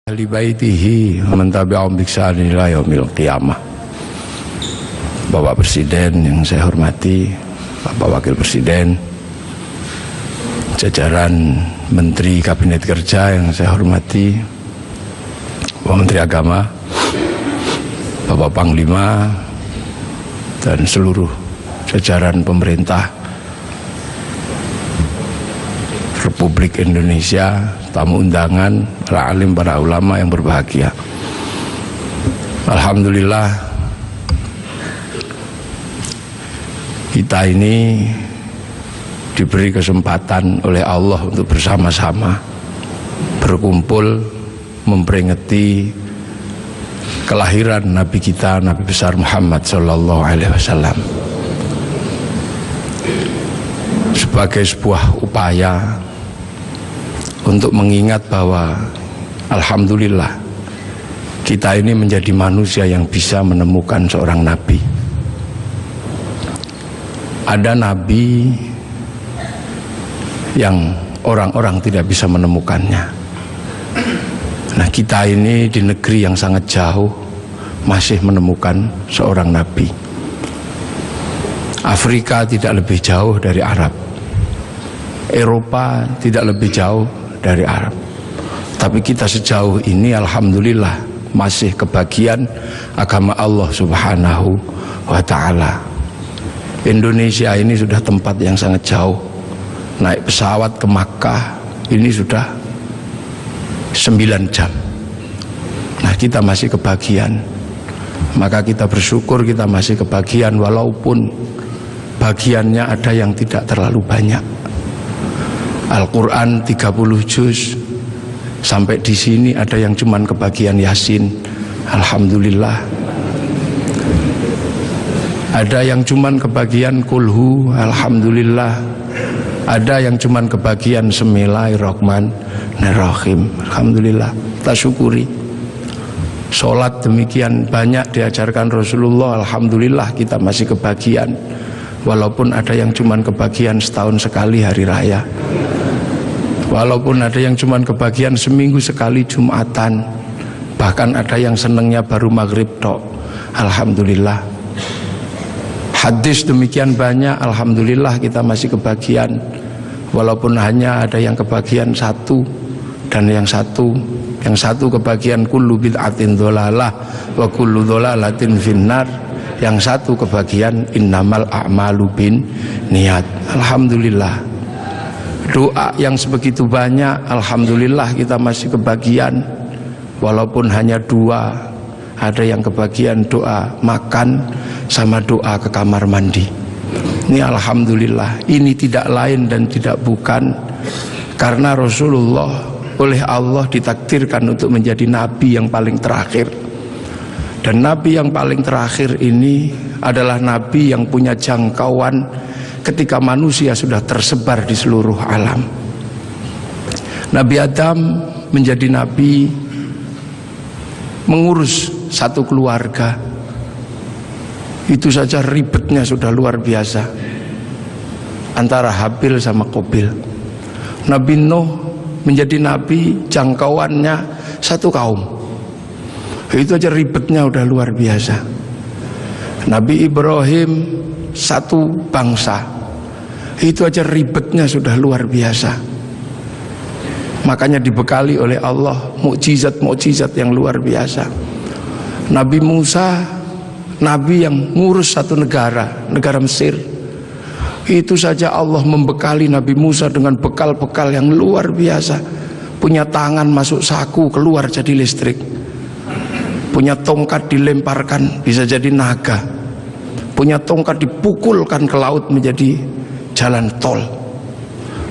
ahli baitihi wa man tabi'ahum bi ihsan ila yaumil qiyamah. Bapak Presiden yang saya hormati, Bapak Wakil Presiden, jajaran Menteri Kabinet Kerja yang saya hormati, Bapak Menteri Agama, Bapak Panglima, dan seluruh jajaran pemerintah Republik Indonesia, tamu undangan, para alim, para ulama yang berbahagia. Alhamdulillah, kita ini diberi kesempatan oleh Allah untuk bersama-sama berkumpul memperingati kelahiran Nabi kita, Nabi besar Muhammad SAW, sebagai sebuah upaya untuk mengingat bahwa alhamdulillah kita ini menjadi manusia yang bisa menemukan seorang nabi. Ada nabi yang orang-orang tidak bisa menemukannya. Nah, kita ini di negeri yang sangat jauh masih menemukan seorang nabi. Afrika tidak lebih jauh dari Arab, Eropa tidak lebih jauh dari Arab, tapi kita sejauh ini alhamdulillah masih kebagian agama Allah Subhanahu wa ta'ala. Indonesia ini sudah tempat yang sangat jauh. Naik pesawat ke Makkah ini sudah 9 jam. Nah, kita masih kebagian. Maka kita bersyukur kita masih kebagian, walaupun bagiannya ada yang tidak terlalu banyak. Al-Quran 30 juz, sampai di sini ada yang cuman kebagian Yasin, alhamdulillah. Ada yang cuman kebagian Kulhu, alhamdulillah. Ada yang cuman kebagian Bismillahirrahmanirrahim, alhamdulillah. Kita syukuri. Sholat demikian banyak diajarkan Rasulullah, alhamdulillah kita masih kebagian, walaupun ada yang cuman kebagian setahun sekali hari raya, walaupun ada yang cuman kebagian seminggu sekali Jumatan, bahkan ada yang senengnya baru maghrib tok, alhamdulillah. Hadis demikian banyak, alhamdulillah kita masih kebagian, walaupun hanya ada yang kebagian satu, dan yang satu kebagian kullu bid'atin dholalah wa kullu dholalatin finnar, yang satu kebagian innamal a'malu bin niat. Alhamdulillah, doa yang sebegitu banyak, alhamdulillah kita masih kebagian, walaupun hanya 2. Ada yang kebagian doa makan sama doa ke kamar mandi. Ini alhamdulillah, ini tidak lain dan tidak bukan karena Rasulullah oleh Allah ditakdirkan untuk menjadi nabi yang paling terakhir. Dan nabi yang paling terakhir ini adalah nabi yang punya jangkauan ketika manusia sudah tersebar di seluruh alam. Nabi Adam menjadi nabi mengurus satu keluarga, itu saja ribetnya sudah luar biasa antara Habil sama Qabil. Nabi Nuh menjadi nabi, jangkauannya satu kaum, itu aja ribetnya udah luar biasa. Nabi Ibrahim satu bangsa, itu aja ribetnya sudah luar biasa. Makanya dibekali oleh Allah mukjizat-mukjizat yang luar biasa. Nabi Musa, nabi yang ngurus satu negara Mesir, itu saja Allah membekali Nabi Musa dengan bekal-bekal yang luar biasa. Punya tangan masuk saku keluar jadi listrik, punya tongkat dilemparkan bisa jadi naga, punya tongkat dipukulkan ke laut menjadi jalan tol.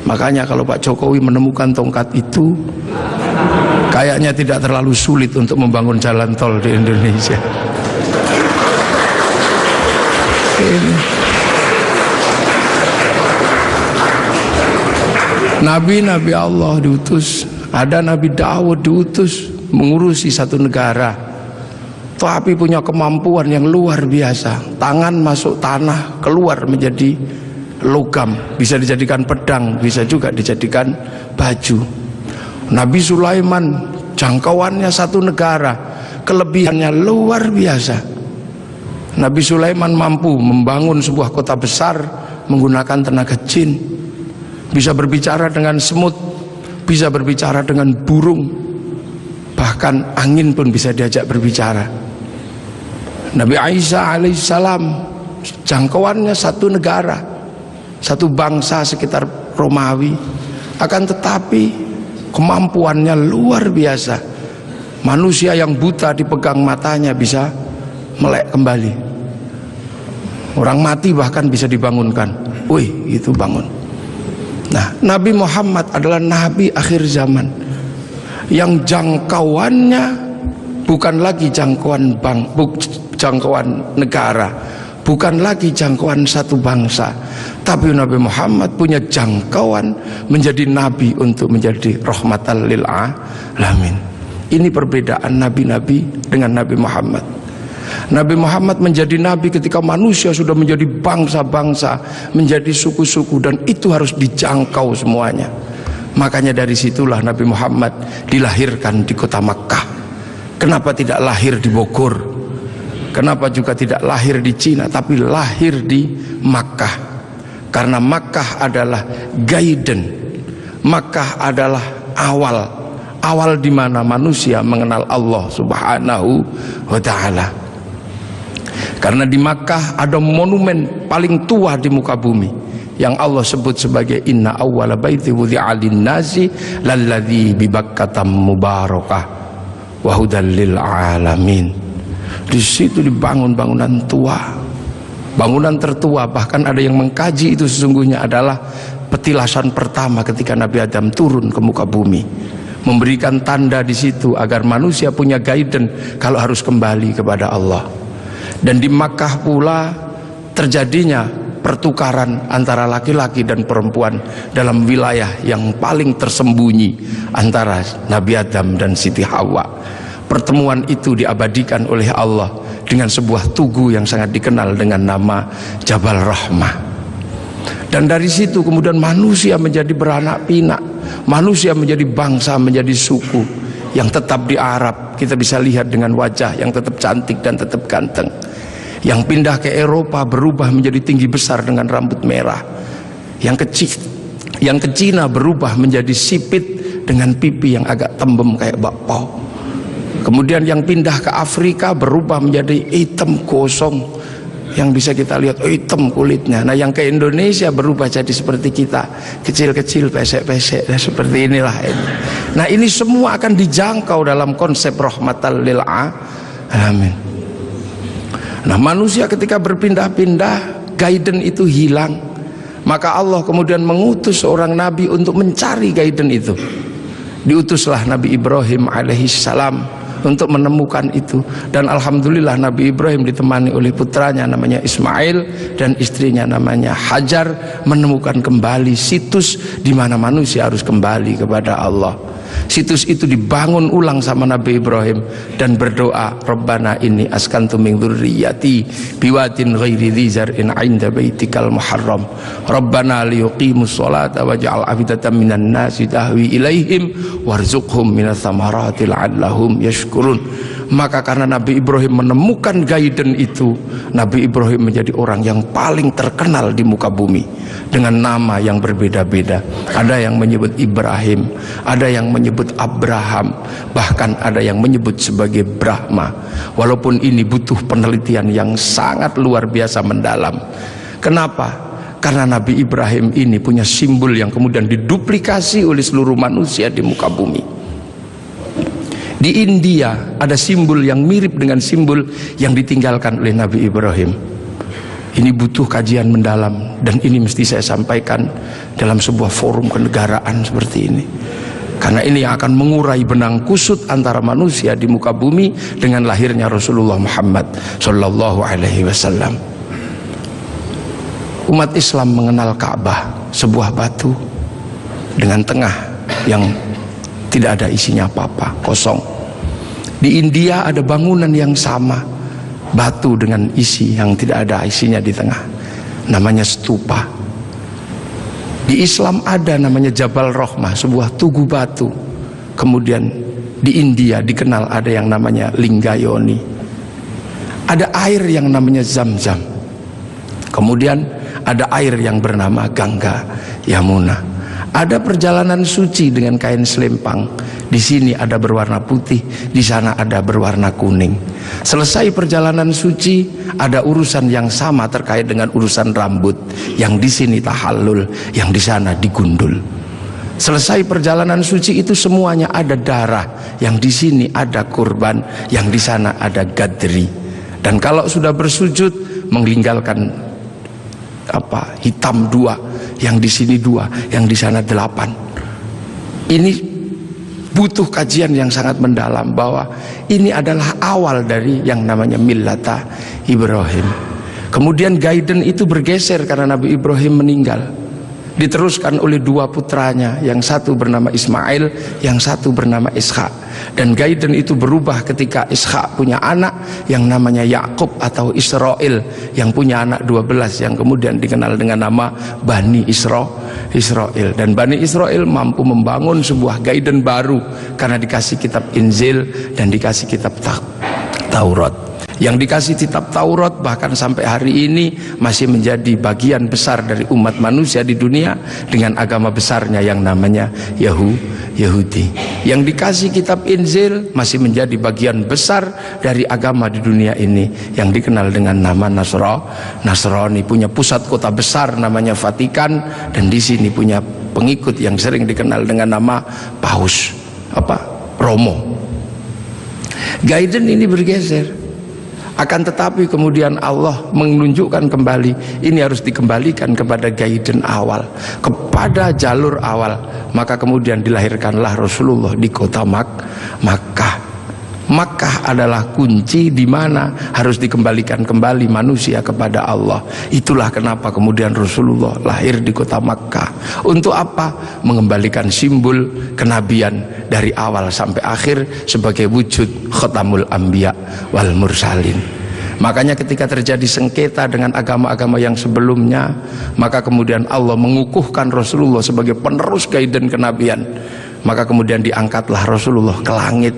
Makanya kalau Pak Jokowi menemukan tongkat itu, kayaknya tidak terlalu sulit untuk membangun jalan tol di Indonesia. Nabi-nabi Allah diutus, ada Nabi Daud diutus mengurusi satu negara, tapi punya kemampuan yang luar biasa. Tangan masuk tanah keluar menjadi logam, bisa dijadikan pedang, bisa juga dijadikan baju. Nabi Sulaiman jangkauannya satu negara, kelebihannya luar biasa. Nabi Sulaiman mampu membangun sebuah kota besar menggunakan tenaga jin, bisa berbicara dengan semut, bisa berbicara dengan burung, bahkan angin pun bisa diajak berbicara. Nabi Isa alaihissalam jangkauannya satu negara, satu bangsa sekitar Romawi, akan tetapi kemampuannya luar biasa. Manusia yang buta dipegang matanya bisa melek kembali, orang mati bahkan bisa dibangunkan. Wih, itu bangun. Nah, Nabi Muhammad adalah nabi akhir zaman yang jangkauannya bukan lagi jangkauan negara, bukan lagi jangkauan satu bangsa, tapi Nabi Muhammad punya jangkauan menjadi nabi untuk menjadi rahmatan lil alamin. Ini perbedaan nabi-nabi dengan Nabi Muhammad. Nabi Muhammad menjadi nabi ketika manusia sudah menjadi bangsa-bangsa, menjadi suku-suku, dan itu harus dijangkau semuanya. Makanya dari situlah Nabi Muhammad dilahirkan di kota Makkah. Kenapa tidak lahir di Bogor? Kenapa juga tidak lahir di Cina, tapi lahir di Makkah? Karena Makkah adalah guidance, Makkah adalah awal di mana manusia mengenal Allah Subhanahu wa Ta'ala. Karena di Makkah ada monumen paling tua di muka bumi yang Allah sebut sebagai inna awwala baiti wudi'a lin-nasi lalladzi bi Bakkah mubarakah wa hudal lil alamin. Di situ dibangun bangunan tua, bangunan tertua. Bahkan ada yang mengkaji itu sesungguhnya adalah petilasan pertama ketika Nabi Adam turun ke muka bumi, memberikan tanda di situ agar manusia punya guidance kalau harus kembali kepada Allah. Dan di Makkah pula terjadinya pertukaran antara laki-laki dan perempuan dalam wilayah yang paling tersembunyi antara Nabi Adam dan Siti Hawa. Pertemuan itu diabadikan oleh Allah dengan sebuah tugu yang sangat dikenal dengan nama Jabal Rahmah. Dan dari situ kemudian manusia menjadi beranak pinak, manusia menjadi bangsa, menjadi suku yang tetap di Arab. Kita bisa lihat dengan wajah yang tetap cantik dan tetap ganteng. Yang pindah ke Eropa berubah menjadi tinggi besar dengan rambut merah. Yang ke Cina berubah menjadi sipit dengan pipi yang agak tembem kayak bakpao. Kemudian yang pindah ke Afrika berubah menjadi hitam gosong, yang bisa kita lihat hitam kulitnya. Nah, yang ke Indonesia berubah jadi seperti kita, kecil-kecil, pesek-pesek, seperti inilah ini. Nah, ini semua akan dijangkau dalam konsep rahmatan lil alamin. Nah, manusia ketika berpindah-pindah, guidance itu hilang. Maka Allah kemudian mengutus seorang nabi untuk mencari guidance itu. Diutuslah Nabi Ibrahim alaihissalam untuk menemukan itu. Dan alhamdulillah Nabi Ibrahim ditemani oleh putranya namanya Ismail dan istrinya namanya Hajar, menemukan kembali situs di mana manusia harus kembali kepada Allah. Situs itu dibangun ulang sama Nabi Ibrahim dan berdoa, Rabbana inni askantu min dzurriyyati biwadin ghairi dzi zar'in 'inda baitikal muharram Rabbana liyuqimus sholata waj'al afidatan minan nasi tahwi ilaihim warzuqhum minas thamarati la'allahum yashkurun. Maka karena Nabi Ibrahim menemukan guidance itu, Nabi Ibrahim menjadi orang yang paling terkenal di muka bumi dengan nama yang berbeda-beda. Ada yang menyebut Ibrahim, ada yang menyebut Abraham, bahkan ada yang menyebut sebagai Brahma. Walaupun ini butuh penelitian yang sangat luar biasa mendalam. Kenapa? Karena Nabi Ibrahim ini punya simbol yang kemudian diduplikasi oleh seluruh manusia di muka bumi. Di India ada simbol yang mirip dengan simbol yang ditinggalkan oleh Nabi Ibrahim. Ini butuh kajian mendalam dan ini mesti saya sampaikan dalam sebuah forum kenegaraan seperti ini. Karena ini yang akan mengurai benang kusut antara manusia di muka bumi dengan lahirnya Rasulullah Muhammad sallallahu alaihi wasallam. Umat Islam mengenal Ka'bah, sebuah batu dengan tengah yang tidak ada isinya apa-apa, kosong. Di India ada bangunan yang sama, batu dengan isi yang tidak ada isinya di tengah, namanya stupa. Di Islam ada namanya Jabal Rahmah, sebuah tugu batu, kemudian Di India dikenal ada yang namanya Linggayoni. Ada air yang namanya Zam-Zam. Kemudian ada air yang bernama Gangga Yamuna. Ada perjalanan suci dengan kain selempang. Di sini ada berwarna putih, di sana ada berwarna kuning. Selesai perjalanan suci, ada urusan yang sama terkait dengan urusan rambut. Yang di sini tahallul, yang di sana digundul. Selesai perjalanan suci itu semuanya ada darah, yang di sini ada kurban, yang di sana ada gadri. Dan kalau sudah bersujud meninggalkan hitam 2, yang di sini 2, yang di sana 8. Ini butuh kajian yang sangat mendalam, bahwa ini adalah awal dari yang namanya millata Ibrahim. Kemudian guidance itu bergeser karena Nabi Ibrahim meninggal. Diteruskan oleh 2 putranya, yang satu bernama Ismail, yang satu bernama Ishak. Dan guidance itu berubah ketika Ishak punya anak yang namanya Yakub atau Israel, yang punya anak 12 yang kemudian dikenal dengan nama Bani Israel. Dan Bani Israel mampu membangun sebuah guidance baru karena dikasih kitab Injil dan dikasih kitab Taurat. Yang dikasih kitab Taurat bahkan sampai hari ini masih menjadi bagian besar dari umat manusia di dunia dengan agama besarnya yang namanya Yahudi. Yang dikasih kitab Injil masih menjadi bagian besar dari agama di dunia ini yang dikenal dengan nama Nasrani. Punya pusat kota besar namanya Vatikan, dan di sini punya pengikut yang sering dikenal dengan nama Paus Romo. Guidance ini bergeser. Akan tetapi kemudian Allah menunjukkan kembali, ini harus dikembalikan kepada guidance awal, kepada jalur awal. Maka kemudian dilahirkanlah Rasulullah di kota Makkah. Makkah adalah kunci di mana harus dikembalikan kembali manusia kepada Allah. Itulah kenapa kemudian Rasulullah lahir di kota Makkah. Untuk apa? Mengembalikan simbol kenabian dari awal sampai akhir sebagai wujud khatamul anbiya wal mursalin. Makanya ketika terjadi sengketa dengan agama-agama yang sebelumnya, maka kemudian Allah mengukuhkan Rasulullah sebagai penerus guidance kenabian. Maka kemudian diangkatlah Rasulullah ke langit,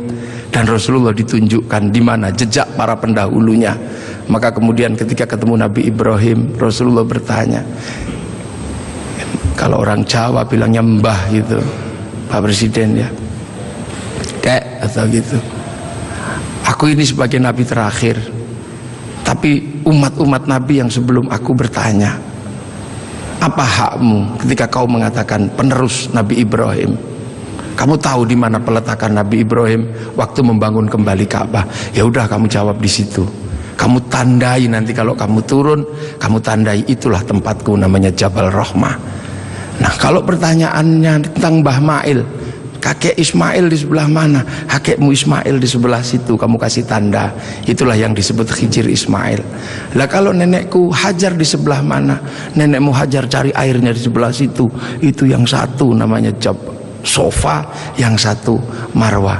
dan Rasulullah ditunjukkan di mana jejak para pendahulunya. Maka kemudian ketika ketemu Nabi Ibrahim, Rasulullah bertanya, kalau orang Jawa bilangnya mbah gitu, Pak Presiden ya, kayak atau gitu, aku ini sebagai Nabi terakhir, tapi umat-umat Nabi yang sebelum aku bertanya, apa hakmu ketika kau mengatakan penerus Nabi Ibrahim? Kamu tahu di mana peletakan Nabi Ibrahim waktu membangun kembali Ka'bah? Ya udah, kamu jawab di situ. Kamu tandai nanti kalau kamu turun, kamu tandai itulah tempatku, namanya Jabal Rahmah. Nah, kalau pertanyaannya tentang Mbah Mail, kakek Ismail di sebelah mana? Kakekmu Ismail di sebelah situ, kamu kasih tanda. Itulah yang disebut Hijir Ismail. Lah kalau nenekku Hajar di sebelah mana? Nenekmu Hajar cari airnya di sebelah situ. Itu yang satu namanya Sofa, yang satu Marwah.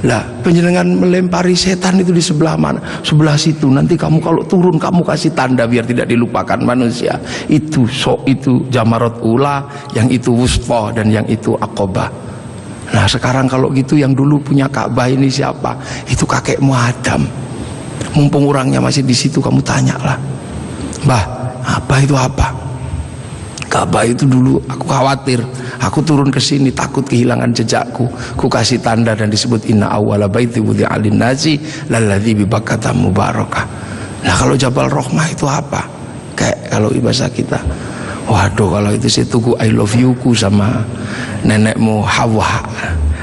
Lah penjenengan melempari setan itu di sebelah mana? Sebelah situ. Nanti kamu kalau turun kamu kasih tanda biar tidak dilupakan manusia. Itu itu Jamarat Ula, yang itu Wusta, dan yang itu Aqobah. Nah sekarang kalau gitu yang dulu punya Ka'bah ini siapa? Itu kakekmu Adam. Mumpung orangnya masih di situ, kamu tanyalah, Mbah, apa itu apa? Ka'bah itu dulu aku khawatir, aku turun ke sini takut kehilangan jejakku. Ku kasih tanda dan disebut inna awwala baiti wudi'a lin-nasi lalladzi bi Bakkah mubarakah. Nah kalau Jabal Rahmah itu apa? Kayak kalau bahasa kita, waduh kalau itu saya tugu I love you ku sama nenekmu Hawa.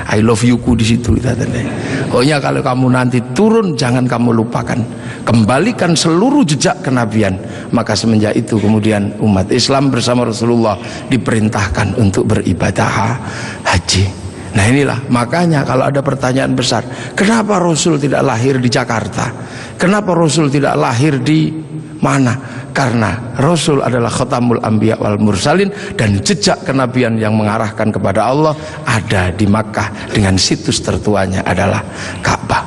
I love you ku di situ kita tanda. Pokoknya kalau kamu nanti turun jangan kamu lupakan, kembalikan seluruh jejak kenabian. Maka semenjak itu kemudian umat Islam bersama Rasulullah diperintahkan untuk beribadah haji. Nah inilah makanya kalau ada pertanyaan besar, kenapa Rasul tidak lahir di Jakarta? Kenapa Rasul tidak lahir di mana? Karena Rasul adalah khatamul anbiya wal mursalin, dan jejak kenabian yang mengarahkan kepada Allah ada di Makkah, dengan situs tertuanya adalah Ka'bah.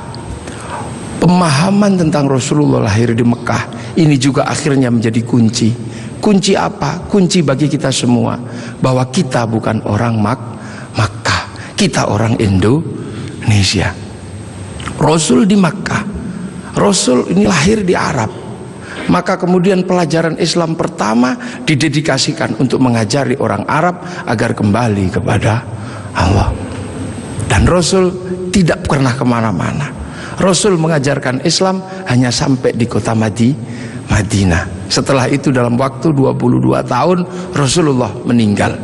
Pemahaman tentang Rasulullah lahir di Mekah ini juga akhirnya menjadi kunci. Kunci apa? Kunci bagi kita semua bahwa kita bukan orang Makkah, kita orang Indonesia. Rasul di Makkah, Rasul ini lahir di Arab. Maka kemudian pelajaran Islam pertama didedikasikan untuk mengajari orang Arab agar kembali kepada Allah. Dan Rasul tidak pernah kemana-mana. Rasul mengajarkan Islam hanya sampai di kota Madinah. Setelah itu dalam waktu 22 tahun Rasulullah meninggal.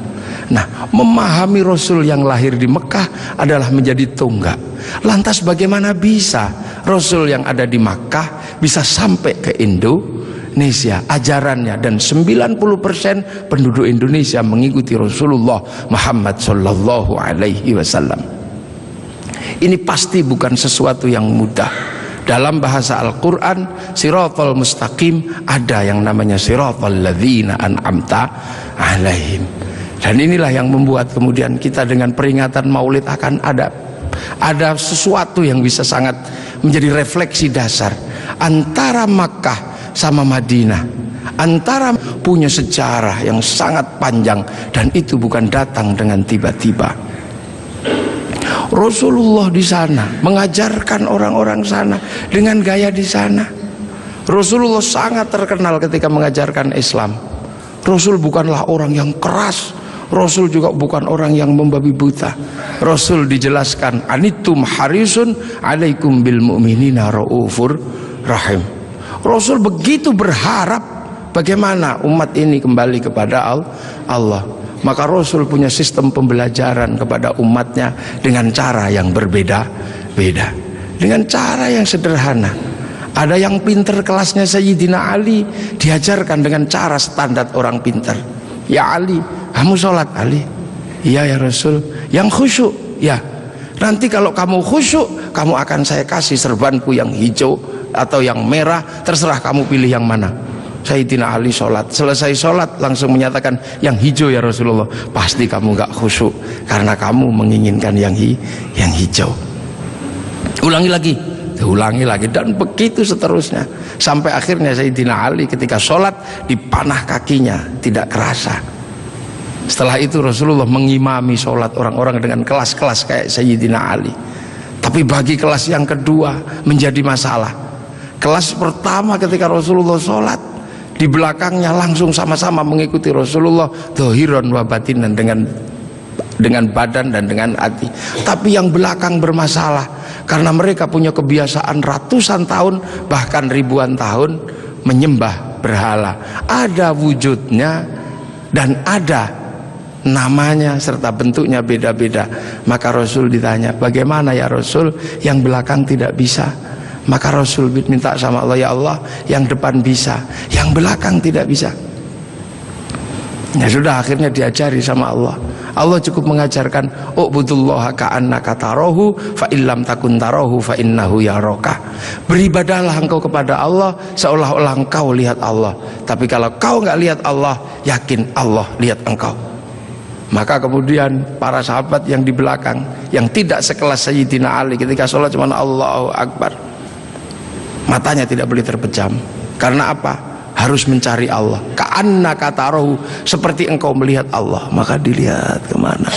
Nah, memahami Rasul yang lahir di Mekah adalah menjadi tonggak. Lantas bagaimana bisa Rasul yang ada di Makkah bisa sampai ke Indonesia ajarannya, dan 90% penduduk Indonesia mengikuti Rasulullah Muhammad sallallahu alaihi wasallam. Ini pasti bukan sesuatu yang mudah. Dalam bahasa Al-Quran, siratal mustaqim, ada yang namanya siratal ladzina an'amta alaihim. Dan inilah yang membuat kemudian kita dengan peringatan Maulid akan ada sesuatu yang bisa sangat menjadi refleksi dasar antara Makkah sama Madinah, antara punya sejarah yang sangat panjang, dan itu bukan datang dengan tiba-tiba. Rasulullah di sana mengajarkan orang-orang sana dengan gaya di sana. Rasulullah sangat terkenal ketika mengajarkan Islam. Rasul bukanlah orang yang keras, Rasul juga bukan orang yang membabi buta. Rasul dijelaskan, anitum harisun alaikum bil mu'minina raufur rahim. Rasul begitu berharap bagaimana umat ini kembali kepada Allah. Maka Rasul punya sistem pembelajaran kepada umatnya dengan cara yang berbeda-beda, dengan cara yang sederhana. Ada yang pinter kelasnya Sayyidina Ali, diajarkan dengan cara standar orang pinter. Ya Ali, kamu sholat. Ali, iya ya Rasul. Yang khusyuk, ya. Nanti kalau kamu khusyuk, kamu akan saya kasih serbanku yang hijau atau yang merah, terserah kamu pilih yang mana. Sayyidina Ali sholat, selesai sholat langsung menyatakan, yang hijau ya Rasulullah. Pasti kamu gak khusyuk karena kamu menginginkan yang hijau. Ulangi lagi, dan begitu seterusnya, sampai akhirnya Sayyidina Ali ketika sholat dipanah kakinya tidak kerasa. Setelah itu Rasulullah mengimami sholat orang-orang dengan kelas-kelas kayak Sayyidina Ali. Tapi bagi kelas yang kedua menjadi masalah. Kelas pertama ketika Rasulullah sholat, di belakangnya langsung sama-sama mengikuti Rasulullah dhahiran wa batinan, dengan badan dan dengan hati. Tapi yang belakang bermasalah karena mereka punya kebiasaan ratusan tahun bahkan ribuan tahun menyembah berhala. Ada wujudnya dan ada namanya serta bentuknya beda-beda. Maka Rasul ditanya, bagaimana ya Rasul yang belakang tidak bisa? Maka Rasul minta sama Allah, ya Allah, yang depan bisa, yang belakang tidak bisa. Ya sudah, akhirnya diajari sama Allah. Allah cukup mengajarkan, u'budullaha ka'annaka tarahu fa illam takun tarahu fa innahu yaraka. Beribadahlah engkau kepada Allah seolah-olah engkau lihat Allah. Tapi kalau kau nggak lihat Allah, yakin Allah lihat engkau. Maka kemudian para sahabat yang di belakang, yang tidak sekelas Sayyidina Ali, ketika sholat cuma Allahu Akbar, matanya tidak boleh terpejam. Karena apa? Harus mencari Allah. Ka'annaka tarahu, seperti engkau melihat Allah. Maka dilihat kemana.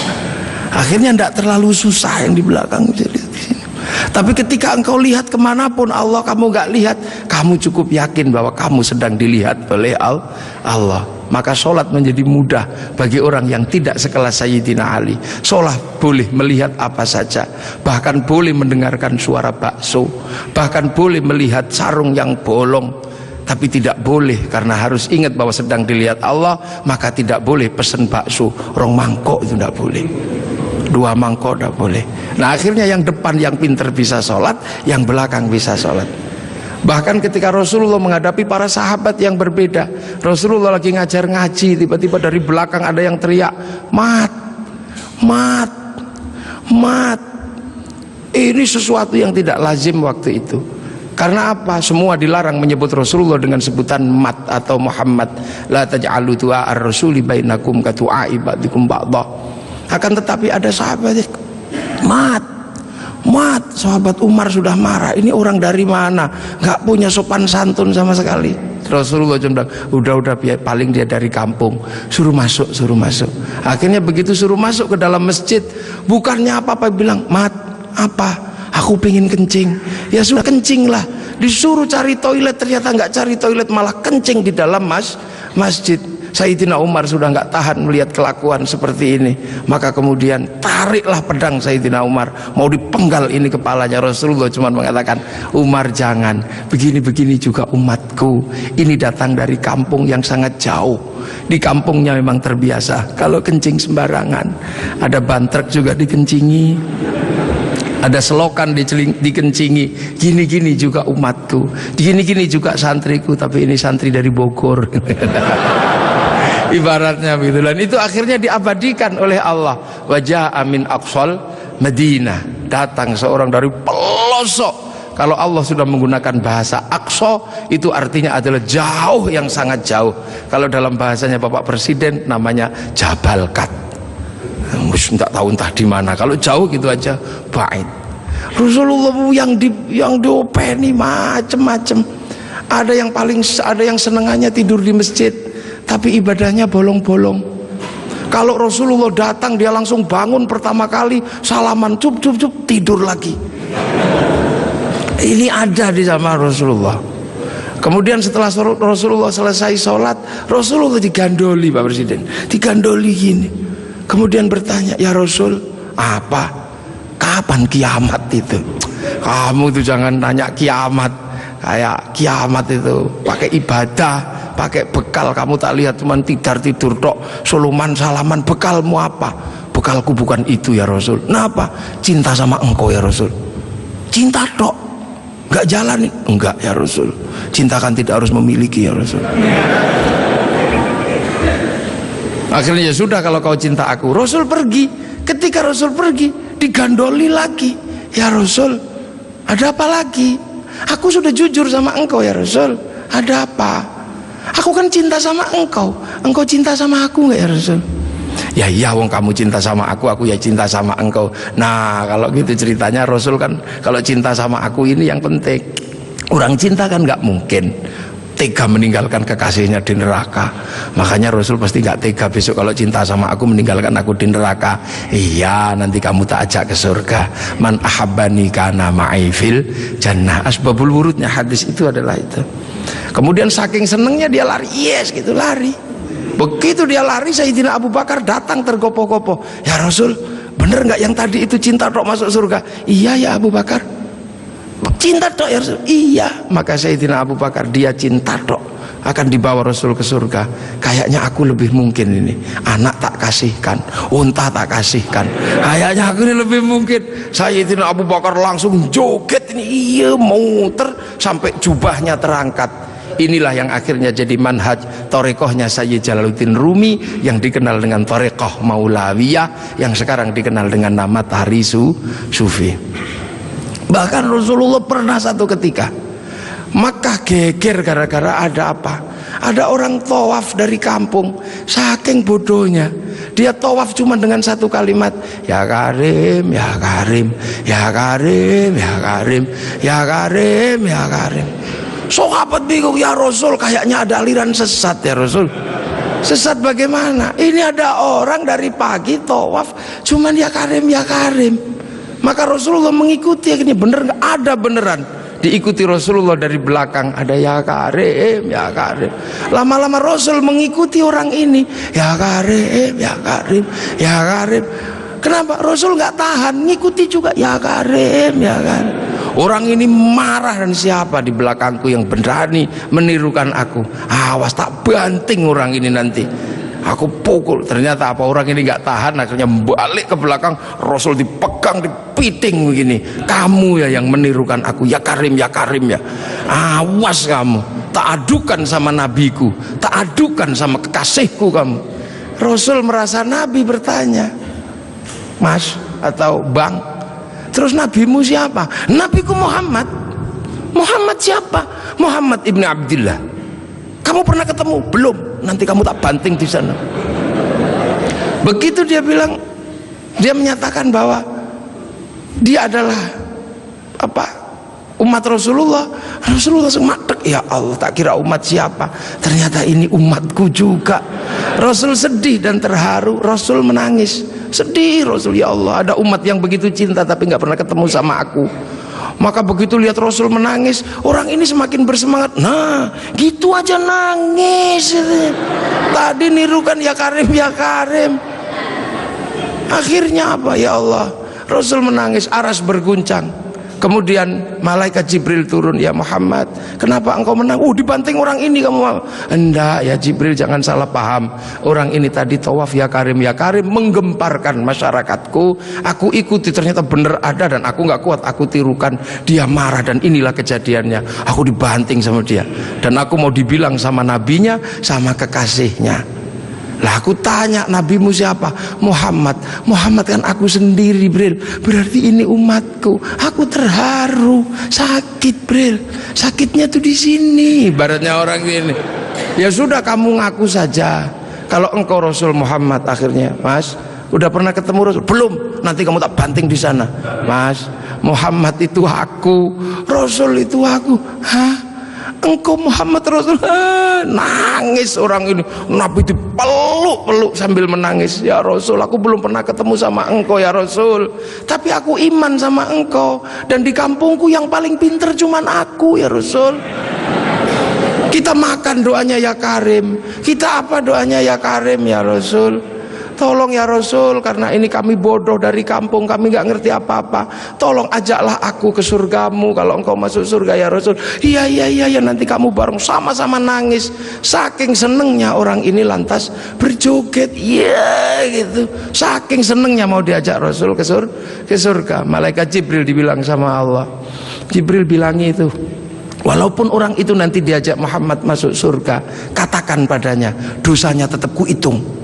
Akhirnya tidak terlalu susah yang di belakang bisa lihat di sini. Tapi ketika engkau lihat kemanapun Allah kamu gak lihat, kamu cukup yakin bahwa kamu sedang dilihat oleh Allah. Maka sholat menjadi mudah bagi orang yang tidak sekelas Sayyidina Ali. Sholat boleh melihat apa saja, bahkan boleh mendengarkan suara bakso, bahkan boleh melihat sarung yang bolong. Tapi tidak boleh, karena harus ingat bahwa sedang dilihat Allah, maka tidak boleh pesen bakso rong mangkok, itu tidak boleh, 2 mangkok tidak boleh. Nah akhirnya yang depan yang pinter bisa sholat, yang belakang bisa sholat. Bahkan ketika Rasulullah menghadapi para sahabat yang berbeda, Rasulullah lagi ngajar ngaji, tiba-tiba dari belakang ada yang teriak, mat, mat, mat. Ini sesuatu yang tidak lazim waktu itu. Karena apa? Semua dilarang menyebut Rasulullah dengan sebutan mat atau Muhammad. La taj'alu du'a ar-rasuli bainakum ka du'a'i ba'dikum ba'dha. Akan tetapi ada sahabat, mat, mat. Sahabat Umar sudah marah. Ini orang dari mana? Gak punya sopan santun sama sekali. Rasulullah cuma bilang, udah paling dia dari kampung. Suruh masuk, suruh masuk. Akhirnya begitu suruh masuk ke dalam masjid, bukannya apa-apa, bilang, mat, Apa? Aku pengen kencing. Ya sudah, kencing lah. Disuruh cari toilet, ternyata nggak cari toilet, malah kencing di dalam masjid. Sayyidina Umar sudah nggak tahan melihat kelakuan seperti ini, maka kemudian tariklah pedang Sayyidina Umar, mau dipenggal ini kepalanya. Rasulullah cuma mengatakan, Umar jangan, begini-begini juga umatku, ini datang dari kampung yang sangat jauh, di kampungnya memang terbiasa kalau kencing sembarangan, ada bantrek juga dikencingi, ada selokan dikencingi, gini-gini juga umatku, gini-gini juga santriku, tapi ini santri dari Bogor. Ibaratnya begitu. Dan itu akhirnya diabadikan oleh Allah. Wajah amin aqsal Madinah, datang seorang dari pelosok. Kalau Allah sudah menggunakan bahasa aqsa, itu artinya adalah jauh, yang sangat jauh. Kalau dalam bahasanya Bapak Presiden namanya Jabal Kat, tidak tahu entah di mana. Kalau jauh gitu aja bait. Rasulullah yang diopeni macem-macem. Ada yang senengannya tidur di masjid, tapi ibadahnya bolong-bolong. Kalau Rasulullah datang, dia langsung bangun pertama kali, salaman, cup, tidur lagi. Ini ada di zaman Rasulullah. Kemudian setelah Rasulullah selesai sholat, Rasulullah digandoli, Pak Presiden, digandoli gini. Kemudian bertanya, ya Rasul, apa? Kapan kiamat itu? Kamu tuh jangan tanya kiamat. Kayak kiamat itu pakai ibadah, pakai bekal. Kamu tak lihat cuman tidur tok, suluman salaman. Bekalmu apa? Bekalku bukan itu ya Rasul. Kenapa? Cinta sama engkau ya Rasul. Cinta tok, nggak jalan? Enggak ya Rasul. Cinta kan tidak harus memiliki ya Rasul. Akhirnya ya sudah, kalau kau cinta aku. Rasul pergi. Ketika Rasul pergi, digandoli lagi. Ya Rasul, ada apa lagi? Aku sudah jujur sama engkau ya Rasul. Ada apa? Aku kan cinta sama engkau. Engkau cinta sama aku nggak ya Rasul? Ya iya, wong kamu cinta sama aku ya cinta sama engkau. Nah kalau gitu ceritanya, Rasul kan kalau cinta sama aku ini yang penting. Orang cinta kan nggak mungkin tega meninggalkan kekasihnya di neraka. Makanya Rasul pasti nggak tega besok kalau cinta sama aku meninggalkan aku di neraka. Iya, nanti kamu tak ajak ke surga. Man ahabbani kana ma'i fil jannah. Asbabul wurudnya hadis itu adalah itu. Kemudian saking senengnya dia lari, yes gitu, lari. Begitu dia lari, Sayyidina Abu Bakar datang tergopoh-gopoh. Ya Rasul, bener nggak yang tadi itu cinta tok masuk surga? Iya ya Abu Bakar, cinta tok ya Rasul. Iya. Maka Sayyidina Abu Bakar, dia cinta tok akan dibawa Rasul ke surga. Kayaknya aku lebih mungkin ini, anak tak kasihkan, unta tak kasihkan, kayaknya aku ini lebih mungkin. Sayyidina Abu Bakar langsung joget ini, iya, muter sampai jubahnya terangkat. Inilah yang akhirnya jadi manhaj torekohnya Sayyid Jalaluddin Rumi, yang dikenal dengan torekoh Maulawiyah, yang sekarang dikenal dengan nama Tahrisu Sufi. Bahkan Rasulullah pernah satu ketika Makkah geger gara-gara ada apa? Ada orang tawaf dari kampung, saking bodohnya dia tawaf cuma dengan satu kalimat, ya Karim, ya Karim, ya Karim, ya Karim, ya Karim, ya Karim. Sahabat bingung, ya Rasul, kayaknya ada aliran sesat ya Rasul. Sesat bagaimana? Ini ada orang dari pagi tawaf cuman ya Karim, ya Karim. Maka Rasulullah mengikuti, ini bener nggak? Ada beneran. Diikuti Rasulullah dari belakang, ada ya Karim, ya Karim. Lama-lama Rasul mengikuti orang ini, ya Karim, ya Karim, ya Karim. Kenapa? Rasul nggak tahan, ngikuti juga, ya Karim, ya Karim. Orang ini marah, dan siapa di belakangku yang berani menirukan aku? Awas tak banting orang ini nanti. Aku pukul. Ternyata apa, orang ini nggak tahan, akhirnya balik ke belakang. Rasul dipegang, dipiting begini. Kamu ya yang menirukan aku, ya Karim, ya Karim ya. Awas kamu, tak adukan sama nabiku, tak adukan sama kekasihku kamu. Rasul merasa Nabi bertanya, Mas atau Bang, terus nabimu siapa? Nabiku Muhammad. Muhammad siapa? Muhammad ibn Abdillah. Kamu pernah ketemu? Belum. Nanti kamu tak banting di sana. Begitu dia bilang, dia menyatakan bahwa dia adalah apa? Umat Rasulullah. Rasulullah semak sholat. Ya Allah, tak kira umat siapa, ternyata ini umatku juga. Rasul sedih dan terharu, Rasul menangis. Sedih Rasul, ya Allah, ada umat yang begitu cinta tapi nggak pernah ketemu sama aku. Maka begitu lihat Rasul menangis, orang ini semakin bersemangat. Nah, gitu aja nangis. Tadi nirukan ya Karim, ya Karim. Akhirnya apa? Ya Allah, Rasul menangis, aras berguncang. Kemudian malaikat Jibril turun, ya Muhammad, kenapa engkau menang? Dibanting orang ini kamu. Enggak ya Jibril, jangan salah paham. Orang ini tadi tawaf ya Karim menggemparkan masyarakatku. Aku ikuti, ternyata benar ada dan aku nggak kuat, aku tirukan. Dia marah dan inilah kejadiannya. Aku dibanting sama dia dan aku mau dibilang sama nabinya, sama kekasihnya. Lah aku tanya, nabimu siapa? Muhammad. Muhammad kan aku sendiri, Bril. Berarti ini umatku. Aku terharu, sakit, Bril. Sakitnya tuh di sini. Ibaratnya orang ini. Ya sudah, kamu ngaku saja. Kalau engkau Rasul Muhammad. Akhirnya, Mas, udah pernah ketemu Rasul? Belum. Nanti kamu tak banting di sana. Mas, Muhammad itu aku, Rasul itu aku. Hah? Engkau Muhammad Rasul? Nangis orang ini. Nabi dipeluk-peluk sambil menangis. Ya Rasul, aku belum pernah ketemu sama engkau ya Rasul, tapi aku iman sama engkau. Dan di kampungku yang paling pinter cuman aku ya Rasul. Kita makan doanya ya Karim, kita apa doanya ya Karim ya Rasul. Tolong ya Rasul, karena ini kami bodoh dari kampung, kami nggak ngerti apa-apa. Tolong ajaklah aku ke surgamu kalau engkau masuk surga ya Rasul. Iya, nanti kamu bareng, sama-sama nangis. Saking senengnya orang ini lantas berjoget, iya gitu. Saking senengnya mau diajak Rasul ke surga. Malaikat Jibril dibilang sama Allah. Jibril bilang itu, walaupun orang itu nanti diajak Muhammad masuk surga, katakan padanya, dosanya tetap kuhitung.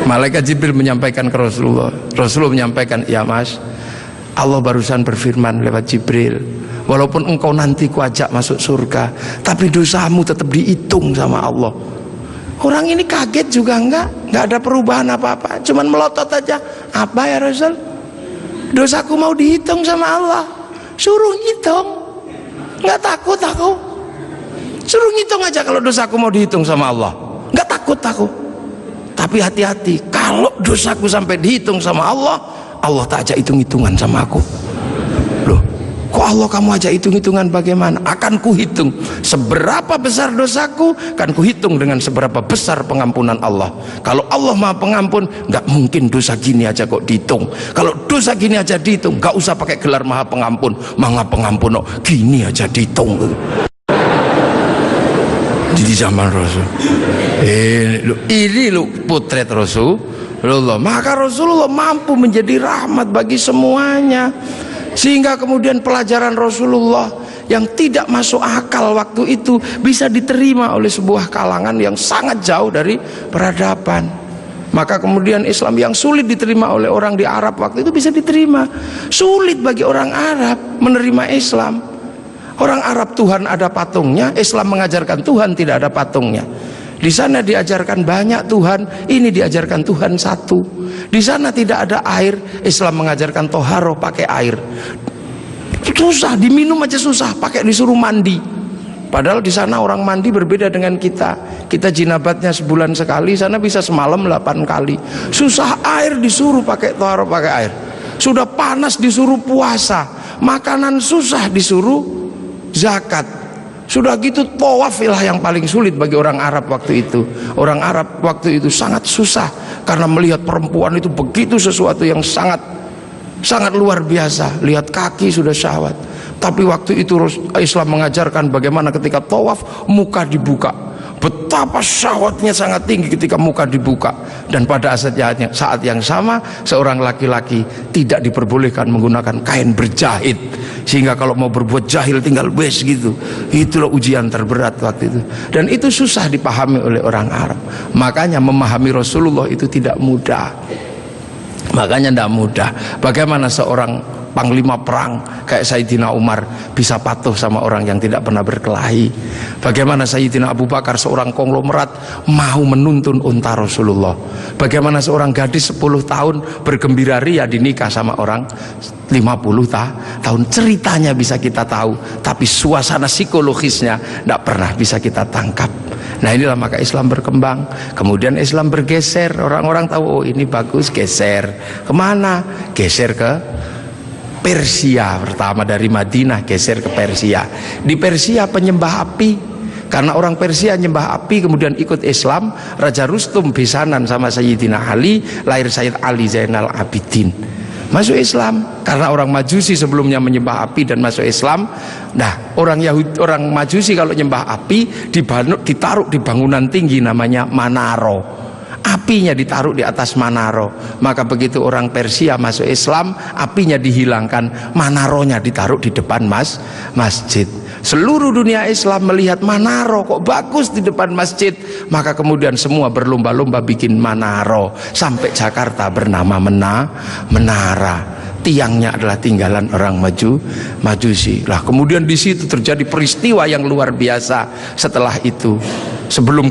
Malaikat Jibril menyampaikan ke Rasulullah. Rasulullah menyampaikan, ya Mas, Allah barusan berfirman lewat Jibril, walaupun engkau nanti kuajak masuk surga, tapi dosamu tetap dihitung sama Allah. Orang ini kaget juga nggak ada perubahan apa-apa, cuman melotot aja. Apa ya Rasul? Dosaku mau dihitung sama Allah. Suruh hitung, nggak takut aku. Suruh hitung aja kalau dosaku mau dihitung sama Allah. Nggak takut aku. Tapi hati-hati, kalau dosaku sampai dihitung sama Allah, Allah tak ajak hitung-hitungan sama aku. Loh, kok Allah kamu ajak hitung-hitungan bagaimana? Akan kuhitung seberapa besar dosaku, akan kuhitung dengan seberapa besar pengampunan Allah. Kalau Allah Maha Pengampun, nggak mungkin dosa gini aja kok dihitung. Kalau dosa gini aja dihitung, nggak usah pakai gelar Maha Pengampun. Maha Pengampun, oh, gini aja dihitung. Di zaman Rasul ini potret Rasulullah. Maka Rasulullah mampu menjadi rahmat bagi semuanya, sehingga kemudian pelajaran Rasulullah yang tidak masuk akal waktu itu bisa diterima oleh sebuah kalangan yang sangat jauh dari peradaban. Maka kemudian Islam yang sulit diterima oleh orang di Arab waktu itu bisa diterima. Sulit bagi orang Arab menerima Islam. Orang Arab Tuhan ada patungnya, Islam mengajarkan Tuhan tidak ada patungnya. Di sana diajarkan banyak Tuhan, ini diajarkan Tuhan satu. Di sana tidak ada air, Islam mengajarkan toharoh pakai air. Susah, diminum aja susah, pakai disuruh mandi. Padahal di sana orang mandi berbeda dengan kita. Kita jinabatnya sebulan sekali, sana bisa semalam 8 kali. Susah air disuruh pakai toharoh pakai air. Sudah panas disuruh puasa, makanan susah disuruh zakat. Sudah gitu tawafilah yang paling sulit bagi orang Arab waktu itu. Orang Arab waktu itu sangat susah karena melihat perempuan itu begitu sesuatu yang sangat luar biasa. Lihat kaki sudah syahwat. Tapi waktu itu Islam mengajarkan bagaimana ketika tawaf muka dibuka. Betapa syahwatnya sangat tinggi ketika muka dibuka. Dan pada saat yang sama seorang laki-laki tidak diperbolehkan menggunakan kain berjahit, sehingga kalau mau berbuat jahil tinggal wes gitu. Itulah ujian terberat waktu itu. Dan itu susah dipahami oleh orang Arab. Makanya memahami Rasulullah itu tidak mudah. Makanya tidak mudah. Bagaimana seorang panglima perang kayak Sayyidina Umar bisa patuh sama orang yang tidak pernah berkelahi? Bagaimana Sayyidina Abu Bakar seorang konglomerat mau menuntun unta Rasulullah? Bagaimana seorang gadis 10 tahun bergembira ria dinikah sama orang 50 tahun? Ceritanya bisa kita tahu, tapi suasana psikologisnya tidak pernah bisa kita tangkap. Nah inilah maka Islam berkembang. Kemudian Islam bergeser, orang-orang tahu oh ini bagus, geser kemana? Geser ke Persia. Pertama dari Madinah geser ke Persia. Di Persia penyembah api, karena orang Persia nyembah api, kemudian ikut Islam. Raja Rustum besanan sama Sayyidina Ali, lahir Sayyid Ali Zainal Abidin, masuk Islam. Karena orang Majusi sebelumnya menyembah api dan masuk Islam. Nah orang Yahudi, orang Majusi kalau nyembah api ditaruh di bangunan tinggi namanya Manaro, apinya ditaruh di atas Manaro. Maka begitu orang Persia masuk Islam, apinya dihilangkan, Manaronya ditaruh di depan masjid. Seluruh dunia Islam melihat Manaro kok bagus di depan masjid, maka kemudian semua berlomba-lomba bikin Manaro. Sampai Jakarta bernama Menara. Tiangnya adalah tinggalan orang Majusi. Lah kemudian di situ terjadi peristiwa yang luar biasa. Setelah itu, sebelum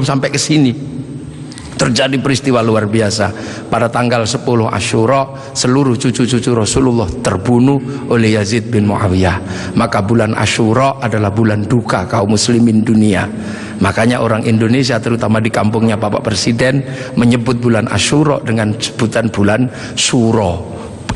sampai ke sini, terjadi peristiwa luar biasa. Pada tanggal 10 Asyura, seluruh cucu-cucu Rasulullah terbunuh oleh Yazid bin Muawiyah. Maka bulan Asyura adalah bulan duka kaum muslimin dunia. Makanya orang Indonesia, terutama di kampungnya Bapak Presiden, menyebut bulan Asyura dengan sebutan bulan Suro.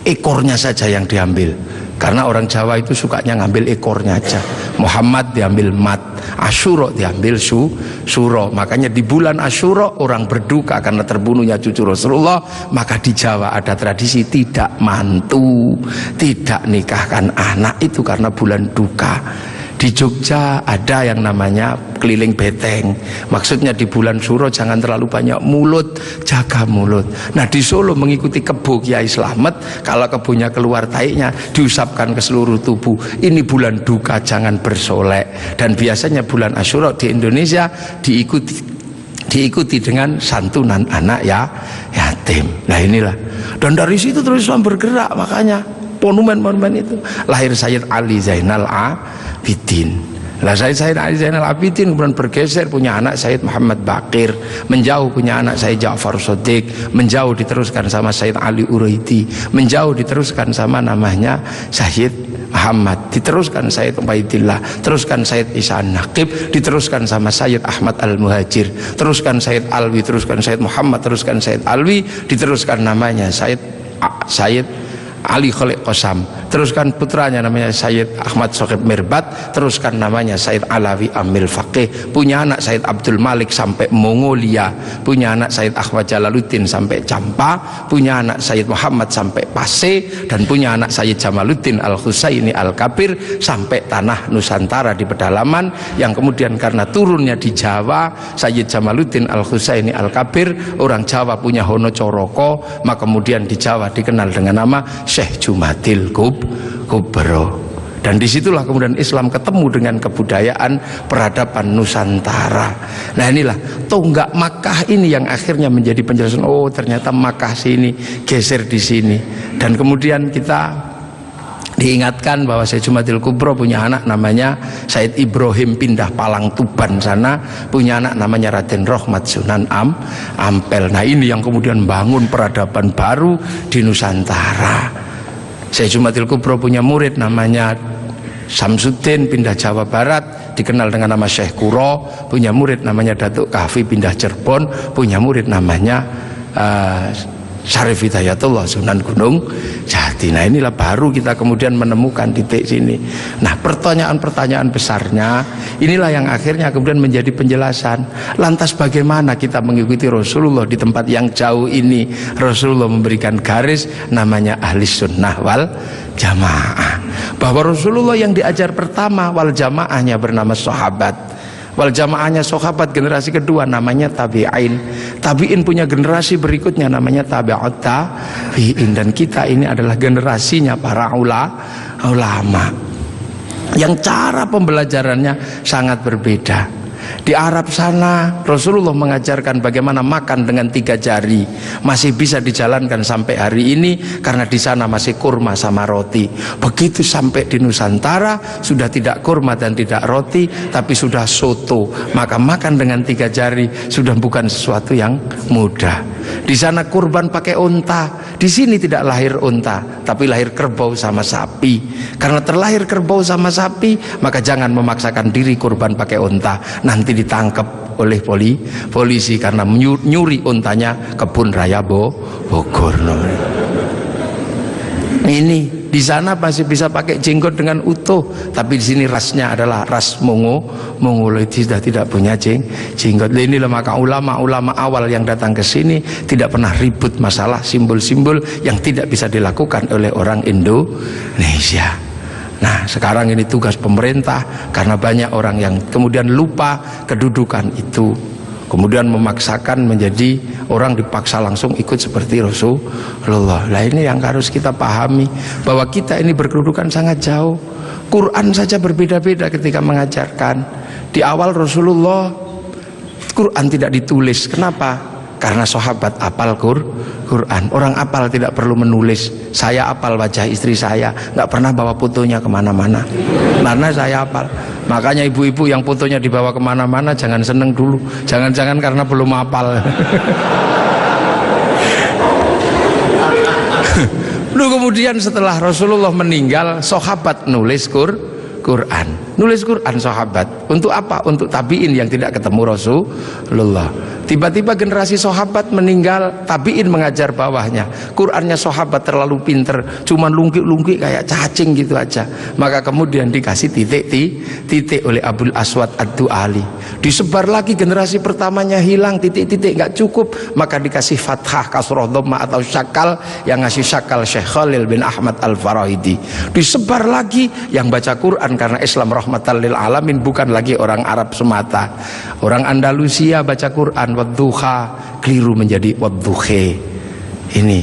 Ekornya saja yang diambil, karena orang Jawa itu sukanya ngambil ekornya aja. Muhammad diambil mat, Asyura diambil suro. Makanya di bulan Asyura orang berduka karena terbunuhnya cucu Rasulullah. Maka di Jawa ada tradisi tidak mantu, tidak nikahkan anak, itu karena bulan duka. Di Jogja ada yang namanya keliling beteng. Maksudnya di bulan Suro jangan terlalu banyak mulut, jaga mulut. Nah di Solo mengikuti kebo Kiai Slamet, kalau kebonya keluar taiknya diusapkan ke seluruh tubuh. Ini bulan duka, jangan bersolek. Dan biasanya bulan Asyura di Indonesia diikuti dengan santunan anak yatim. Nah inilah. Dan dari situ terus Islam bergerak, makanya monumen-monumen itu. Lahir Sayyid Ali Zainal Abidin. Lah Sayyid Ali Zainal Abidin kemudian bergeser, punya anak Sayyid Muhammad Baqir, menjauh punya anak Sayyid Ja'far Shadiq, menjauh diteruskan sama Sayyid Ali Uraidi, menjauh diteruskan sama namanya Sayyid Muhammad, diteruskan Sayyid Ubaidillah, teruskan Sayyid Isa Naqib, diteruskan sama Sayyid Ahmad Al-Muhajir, teruskan Sayyid Alwi, teruskan Sayyid Muhammad, teruskan Sayyid Alwi, diteruskan namanya Sayyid Ali Khalid Qasam, teruskan putranya namanya Sayyid Ahmad Sohib Mirbat, teruskan namanya Sayyid Alawi Amil Faqih, punya anak Sayyid Abdul Malik sampai Mongolia, punya anak Sayyid Ahmad Jalaluddin sampai Campa, punya anak Sayyid Muhammad sampai Pase, dan punya anak Sayyid Jamaluddin Al-Husaini Al-Kabir sampai tanah Nusantara di pedalaman, yang kemudian karena turunnya di Jawa, Sayyid Jamaluddin Al-Husaini Al-Kabir, orang Jawa punya Hono Coroko, maka kemudian di Jawa dikenal dengan nama Syekh Jumadil Kubro. Dan disitulah kemudian Islam ketemu dengan kebudayaan peradaban Nusantara. Nah inilah tonggak Makkah ini yang akhirnya menjadi penjelasan, oh ternyata Makkah sini geser di sini. Dan kemudian kita diingatkan bahwa Syekh Jumadil Kubro punya anak namanya Said Ibrahim pindah Palang Tuban sana, punya anak namanya Raden Rohmat Sunan Ampel. Nah ini yang kemudian bangun peradaban baru di Nusantara. Syekh Jumadil Kubro punya murid namanya Samsuddin pindah Jawa Barat, dikenal dengan nama Syekh Kuro, punya murid namanya Datuk Kahfi pindah Cirebon, punya murid namanya Syarif Hidayatullah Sunan Gunung Jati. Nah inilah baru kita kemudian menemukan titik sini. Nah pertanyaan-pertanyaan besarnya inilah yang akhirnya kemudian menjadi penjelasan. Lantas bagaimana kita mengikuti Rasulullah di tempat yang jauh ini? Rasulullah memberikan garis namanya ahli sunnah wal jamaah, bahwa Rasulullah yang diajar pertama wal jamaahnya bernama sahabat, wal jamaahnya sahabat generasi kedua namanya tabi'in, tabi'in punya generasi berikutnya namanya tabi'ut tabi'in, dan kita ini adalah generasinya para ulama yang cara pembelajarannya sangat berbeda. Di Arab sana Rasulullah mengajarkan bagaimana makan dengan 3 jari. Masih bisa dijalankan sampai hari ini karena di sana masih kurma sama roti. Begitu sampai di Nusantara sudah tidak kurma dan tidak roti, tapi sudah soto. Maka makan dengan 3 jari sudah bukan sesuatu yang mudah. Di sana kurban pakai unta. Di sini tidak lahir unta, tapi lahir kerbau sama sapi. Karena terlahir kerbau sama sapi, maka jangan memaksakan diri kurban pakai unta. Nanti ditangkap oleh polisi karena nyuri untanya Kebun Raya Bogor. Ini di sana masih bisa pakai jenggot dengan utuh, tapi di sini rasnya adalah ras Mongoloid, sudah tidak punya jenggot. Inilah maka ulama-ulama awal yang datang ke sini tidak pernah ribut masalah simbol-simbol yang tidak bisa dilakukan oleh orang Indonesia. Nah, sekarang ini tugas pemerintah karena banyak orang yang kemudian lupa kedudukan itu, kemudian memaksakan menjadi orang dipaksa langsung ikut seperti Rasulullah. Nah, ini yang harus kita pahami, bahwa kita ini berkedudukan sangat jauh. Quran saja berbeda-beda ketika mengajarkan. Di awal Rasulullah Quran tidak ditulis. Kenapa? Karena sahabat apal Quran. Orang apal tidak perlu menulis. Saya apal wajah istri saya, nggak pernah bawa fotonya kemana-mana, karena saya apal. Makanya ibu-ibu yang fotonya dibawa kemana-mana jangan seneng dulu. Jangan-jangan karena belum apal. Lalu kemudian setelah Rasulullah meninggal, sahabat nulis Quran. Nulis Quran sahabat. Untuk apa? Untuk tabiin yang tidak ketemu Rasulullah. Tiba-tiba generasi sahabat meninggal, tabiin mengajar bawahnya. Qurannya sahabat terlalu pinter, cuman lungkik-lungkik kayak cacing gitu aja. Maka kemudian dikasih titik oleh Abul Aswad Ad-Du'ali. Disebar lagi, generasi pertamanya hilang, titik-titik nggak cukup, maka dikasih fathah, kasroh, dhamma atau syakal. Yang ngasih syakal Syekh Khalil bin Ahmad Al-Farahidi. Disebar lagi, yang baca Quran karena Islam rahmatan lil alamin bukan lagi orang Arab semata. Orang Andalusia baca Quran wadduha, keliru menjadi wadduhe. Ini.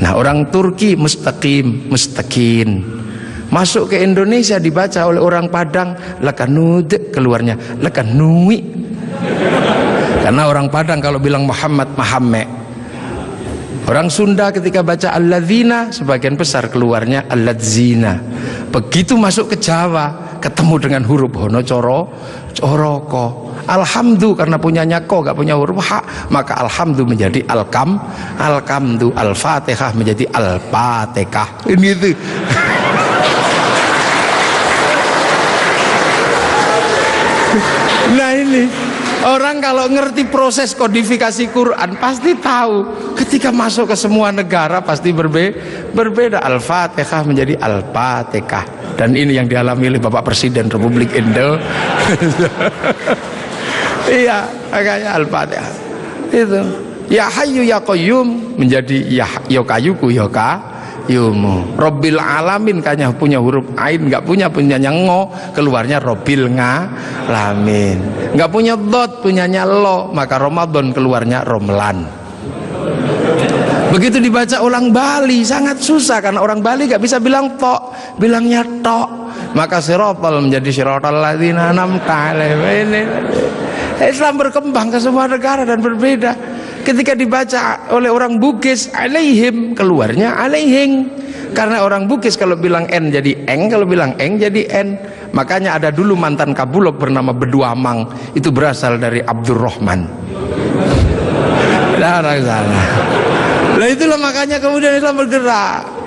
Nah, orang Turki mustaqim, mustaqin. Masuk ke Indonesia dibaca oleh orang Padang lakanud, keluarnya lakanui. Karena orang Padang kalau bilang Muhammad, Mahamme. Orang Sunda ketika baca alladzina, sebagian besar keluarnya alladzina. Begitu masuk ke Jawa, ketemu dengan huruf hono coroko. Alhamdu karena punyanya ko, gak punya huruf ha, maka alhamdu menjadi alkamdu, al-fatihah menjadi al-fatihah. Ini itu. Nah, ini orang kalau ngerti proses kodifikasi Quran pasti tahu. Ketika masuk ke semua negara pasti berbeda. Al-Fatihah menjadi Al-Fatihah. Dan ini yang dialami oleh Bapak Presiden Republik Indonesia. Iya, makanya Al-Fatihah. Itu. Ya Hayyu Ya Qayyum menjadi Ya Kayuku Ya Yumu. Robbil Alamin kayaknya punya huruf ain, nggak punyanya ngo, keluarnya Robbil Ngalamin. Nggak punya dot, punyanya lo, maka Ramadan keluarnya Romlan. Begitu dibaca orang Bali sangat susah karena orang Bali nggak bisa bilang tok, bilangnya tok. Maka sirotol menjadi sirotol ladzina an'amta alaihim. Islam berkembang ke semua negara dan berbeda. Ketika dibaca oleh orang Bugis alaihim, keluarnya alaihing. Karena orang Bugis kalau bilang n jadi eng, kalau bilang eng jadi n. Makanya ada dulu mantan Kabulok bernama Beduamang, itu berasal dari Abdurrahman. Nah, itulah makanya kemudian Islam bergerak.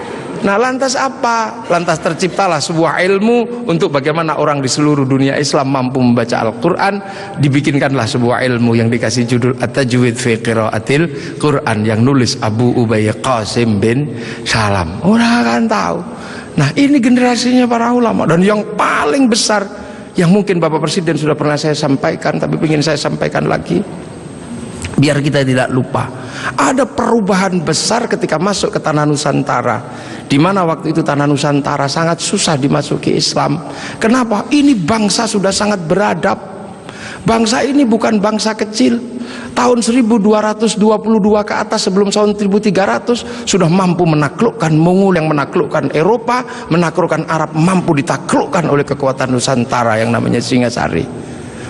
Nah, lantas apa? Lantas terciptalah sebuah ilmu untuk bagaimana orang di seluruh dunia Islam mampu membaca Al-Quran. Dibikinkanlah sebuah ilmu yang dikasih judul At-Tajwid fi Qiraatil Quran, yang nulis Abu Ubay Qasim bin Salam. Orang akan tahu. Nah, ini generasinya para ulama. Dan yang paling besar, yang mungkin Bapak Presiden sudah pernah saya sampaikan, tapi ingin saya sampaikan lagi, biar kita tidak lupa. Ada perubahan besar ketika masuk ke tanah Nusantara, di mana waktu itu tanah Nusantara sangat susah dimasuki Islam. Kenapa? Ini bangsa sudah sangat beradab. Bangsa ini bukan bangsa kecil. Tahun 1222 ke atas, sebelum tahun 1300 sudah mampu menaklukkan Mongol yang menaklukkan Eropa, menaklukkan Arab, mampu ditaklukkan oleh kekuatan Nusantara yang namanya Singasari.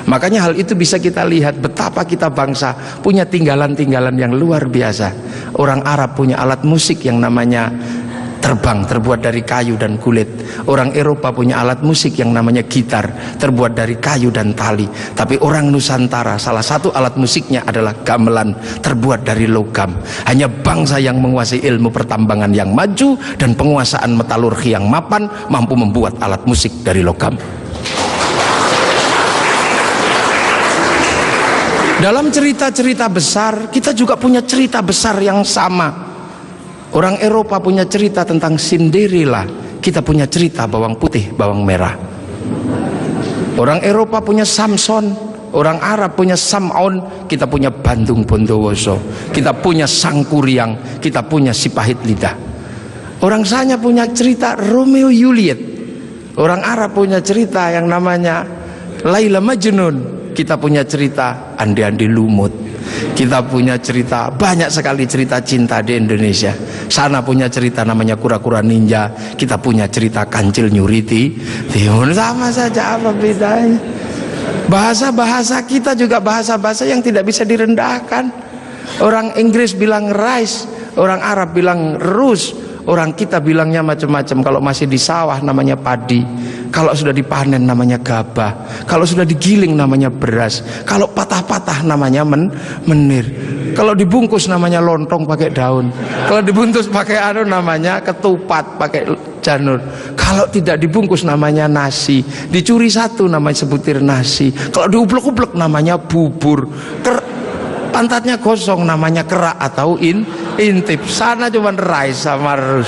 Makanya hal itu bisa kita lihat betapa kita bangsa punya tinggalan-tinggalan yang luar biasa. Orang Arab punya alat musik yang namanya terbang, terbuat dari kayu dan kulit. Orang Eropa punya alat musik yang namanya gitar, terbuat dari kayu dan tali. Tapi orang Nusantara salah satu alat musiknya adalah gamelan, terbuat dari logam. Hanya bangsa yang menguasai ilmu pertambangan yang maju dan penguasaan metalurgi yang mapan mampu membuat alat musik dari logam. Dalam cerita-cerita besar, kita juga punya cerita besar yang sama. Orang Eropa punya cerita tentang Cinderella, kita punya cerita bawang putih, bawang merah. Orang Eropa punya Samson, orang Arab punya Sam'on, kita punya Bandung Bondowoso, kita punya Sangkuriang, kita punya si pahit lidah. Orang Sanya punya cerita Romeo Juliet, orang Arab punya cerita yang namanya Laila Majnun, kita punya cerita Andi-Andi Lumut. Kita punya cerita, banyak sekali cerita cinta di Indonesia. Sana punya cerita namanya Kura-Kura Ninja, kita punya cerita Kancil Nyuriti. Timur sama saja, apa bedanya? Bahasa-bahasa kita juga bahasa-bahasa yang tidak bisa direndahkan. Orang Inggris bilang rice, orang Arab bilang rus, orang kita bilangnya macam-macam. Kalau masih di sawah namanya padi, kalau sudah dipanen namanya gabah, kalau sudah digiling namanya beras, kalau patah-patah namanya menir, kalau dibungkus namanya lontong pakai daun, kalau dibungkus pakai namanya ketupat pakai janur, kalau tidak dibungkus namanya nasi, dicuri satu namanya sebutir nasi, kalau diublek-ublek namanya bubur, pantatnya gosong namanya kerak atau intip. Sana cuma rice sama rus.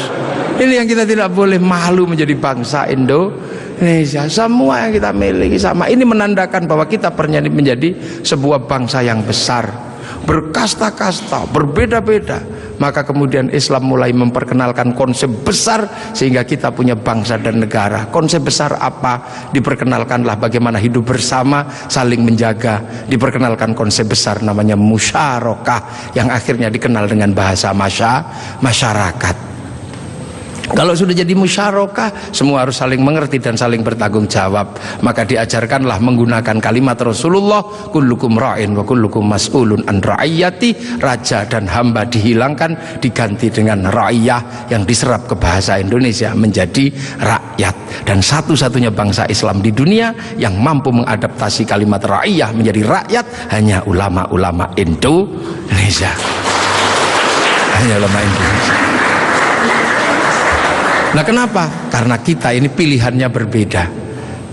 Ini yang kita tidak boleh malu menjadi bangsa Indonesia. Semua yang kita miliki sama. Ini menandakan bahwa kita pernah menjadi sebuah bangsa yang besar, berkasta-kasta, berbeda-beda. Maka kemudian Islam mulai memperkenalkan konsep besar sehingga kita punya bangsa dan negara. Konsep besar apa? Diperkenalkanlah bagaimana hidup bersama, saling menjaga. Diperkenalkan konsep besar namanya musyarakah, yang akhirnya dikenal dengan bahasa masyarakat. Kalau sudah jadi musyarakah, semua harus saling mengerti dan saling bertanggung jawab. Maka diajarkanlah menggunakan kalimat Rasulullah, kullukum ra'in wa kullukum mas'ulun an ra'iyati. Raja dan hamba dihilangkan, diganti dengan ra'iyah, yang diserap ke bahasa Indonesia menjadi rakyat. Dan satu-satunya bangsa Islam di dunia yang mampu mengadaptasi kalimat ra'iyah menjadi rakyat hanya ulama-ulama Indonesia. Hanya ulama Indonesia. Nah, kenapa? Karena kita ini pilihannya berbeda.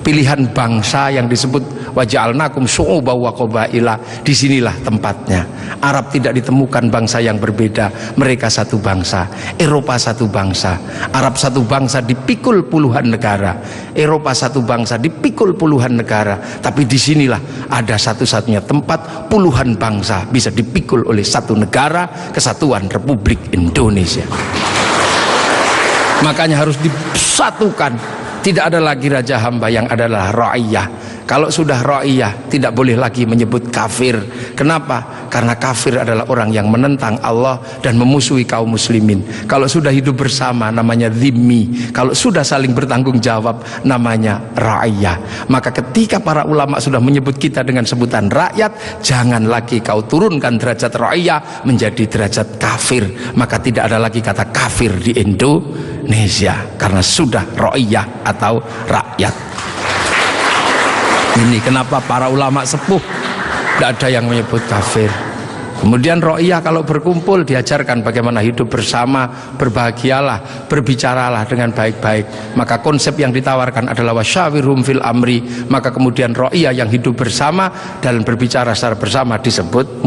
Pilihan bangsa yang disebut waja'alnakum syu'uban wa qabaila, disinilah tempatnya. Arab tidak ditemukan bangsa yang berbeda, mereka satu bangsa. Eropa satu bangsa, Arab satu bangsa dipikul puluhan negara, Eropa satu bangsa dipikul puluhan negara. Tapi disinilah ada satu-satunya tempat puluhan bangsa bisa dipikul oleh satu negara, Kesatuan Republik Indonesia. Makanya harus disatukan. Tidak ada lagi raja hamba, yang adalah ra'iyah. Kalau sudah ra'iyah, tidak boleh lagi menyebut kafir. Kenapa? Karena kafir adalah orang yang menentang Allah dan memusuhi kaum muslimin. Kalau sudah hidup bersama namanya dhimmi. Kalau sudah saling bertanggung jawab namanya ra'iyah. Maka ketika para ulama sudah menyebut kita dengan sebutan rakyat, jangan lagi kau turunkan derajat ra'iyah menjadi derajat kafir. Maka tidak ada lagi kata kafir di Indonesia, karena sudah ra'iyah atau rakyat. Ini kenapa para ulama sepuh tidak ada yang menyebut kafir. Kemudian ra'iyah kalau berkumpul diajarkan bagaimana hidup bersama, berbahagialah, berbicaralah dengan baik-baik. Maka konsep yang ditawarkan adalah wasyawirhum fil amri. Maka kemudian ra'iyah yang hidup bersama dan berbicara secara bersama disebut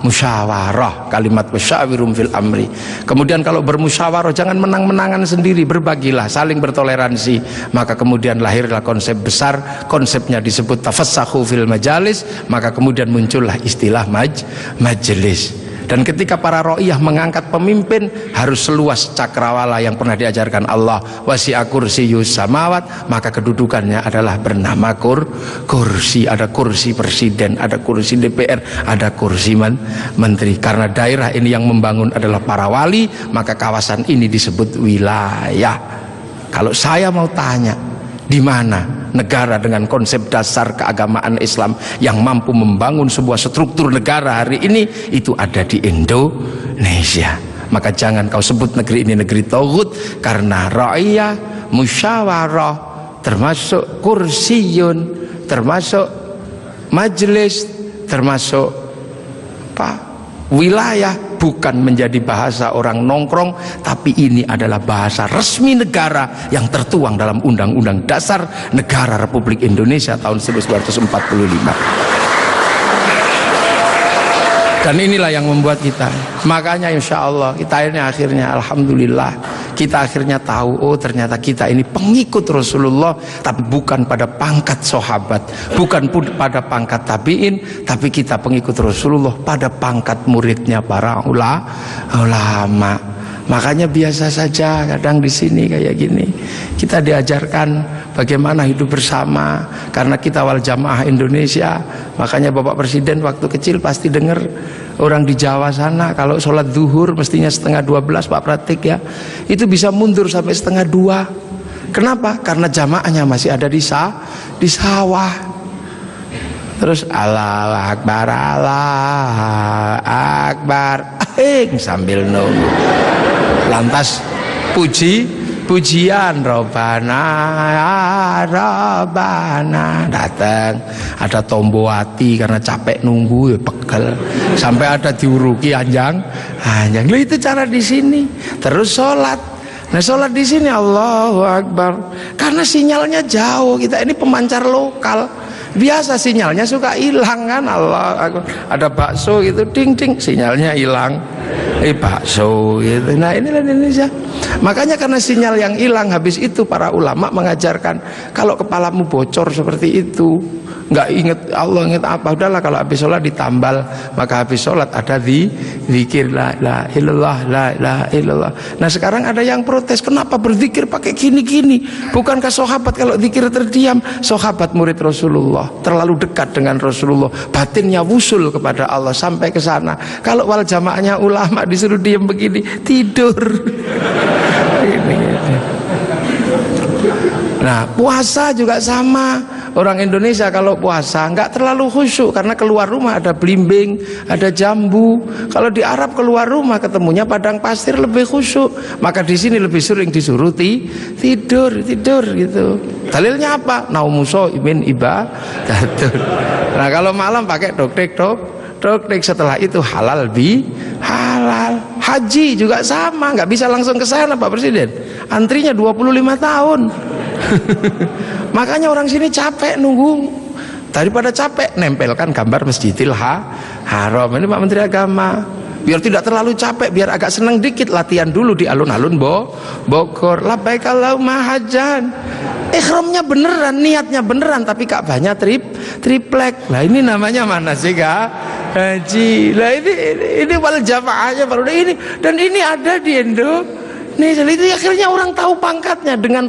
musyawarah. Kalimat wasyawirhum fil amri. Kemudian kalau bermusyawarah jangan menang-menangan sendiri, berbagilah, saling bertoleransi. Maka kemudian lahirlah konsep besar, konsepnya disebut tafassahu fil majalis. Maka kemudian muncullah istilah majelis. Dan ketika para ra'iyah mengangkat pemimpin, harus seluas cakrawala yang pernah diajarkan Allah, wasi'a kursiyyus samawat, maka kedudukannya adalah bernama kursi. Ada kursi presiden, ada kursi DPR, ada kursi menteri. Karena daerah ini yang membangun adalah para wali, maka kawasan ini disebut wilayah. Kalau saya mau tanya, Di mana negara dengan konsep dasar keagamaan Islam yang mampu membangun sebuah struktur negara hari ini itu ada di Indonesia. Maka jangan kau sebut negeri ini negeri tauhid, karena ra'iyah, musyawarah, termasuk kursiyun, termasuk majelis, termasuk wilayah bukan menjadi bahasa orang nongkrong, tapi ini adalah bahasa resmi negara yang tertuang dalam Undang-Undang Dasar Negara Republik Indonesia tahun 1945. Dan inilah yang membuat kita, makanya insya Allah kita ini akhirnya alhamdulillah kita akhirnya tahu, oh ternyata kita ini pengikut Rasulullah, tapi bukan pada pangkat sahabat, bukan pada pangkat tabiin, tapi kita pengikut Rasulullah pada pangkat muridnya para ulama. Makanya biasa saja kadang di sini kayak gini kita diajarkan bagaimana hidup bersama, karena kita wal jamaah Indonesia. Makanya Bapak Presiden waktu kecil pasti dengar orang di Jawa sana kalau sholat zuhur mestinya 11:30 Pak Pratik ya, itu bisa mundur sampai 1:30. Kenapa? Karena jamaahnya masih ada di sawah. Terus Allahu Akbar, Allahu Akbar, sambil nunggu. Lantas pujian Robana datang, ada tombowati karena capek nunggu ya pegel, sampai ada diuruki anjang. Loh, itu cara di sini. Terus sholat. Nah sholat di sini Allahu Akbar, karena sinyalnya jauh, kita ini pemancar lokal. Biasa sinyalnya suka hilang kan. Allah, ada bakso gitu, ding ding, sinyalnya hilang. Bakso gitu. Nah inilah Indonesia. Makanya karena sinyal yang hilang, habis itu para ulama mengajarkan kalau kepalamu bocor seperti itu, nggak inget Allah, inget apa, udahlah kalau habis sholat ditambal. Maka habis sholat ada zikir la ilaha illallah, la ilaha illallah. Nah sekarang ada yang protes, kenapa berzikir pakai gini-gini? Bukankah sahabat kalau zikir terdiam? Sahabat murid Rasulullah terlalu dekat dengan Rasulullah, batinnya wusul kepada Allah sampai ke sana. Kalau wal jamaahnya ulama disuruh diam begini, tidur. Nah puasa juga sama. Orang Indonesia kalau puasa nggak terlalu khusyuk karena keluar rumah ada belimbing, ada jambu. Kalau di Arab keluar rumah ketemunya padang pasir lebih khusyuk. Maka di sini lebih sering disuruh tidur gitu. Dalilnya apa? Naumuso imin ibadatur. Nah kalau malam pakai doktek. Setelah itu halal halal. Haji juga sama, nggak bisa langsung ke sana Pak Presiden. Antrinya 25 tahun. Makanya orang sini capek nunggu, daripada capek nempelkan gambar Masjidil Haram. Ini Pak Menteri Agama, biar tidak terlalu capek, biar agak senang dikit, latihan dulu di alun-alun Bogor. Labbaik Allahumma hajjan, ikhramnya beneran, niatnya beneran, tapi Ka'bahnya triplek. Lah ini namanya mana sih haji? Lah ini wal jamaahnya baru ini, dan ini ada di Indonesia. Itu akhirnya orang tahu pangkatnya dengan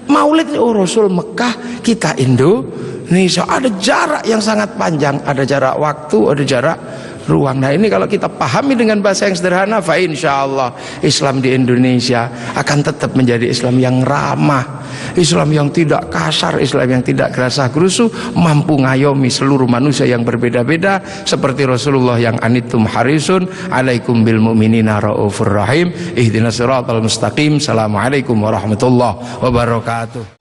Maulid. Oh Rasul Mekah, kita Indonesia. Ada jarak yang sangat panjang, ada jarak waktu, ada jarak ruang. Nah ini kalau kita pahami dengan bahasa yang sederhana, fa insyaallah Islam di Indonesia akan tetap menjadi Islam yang ramah, Islam yang tidak kasar, Islam yang tidak gerasa gerusu, mampu ngayomi seluruh manusia yang berbeda-beda, seperti Rasulullah yang anittum harisun alaikum bil mu'minina raufur rahim ihdinas siratal mustaqim. Assalamualaikum warahmatullahi wabarakatuh.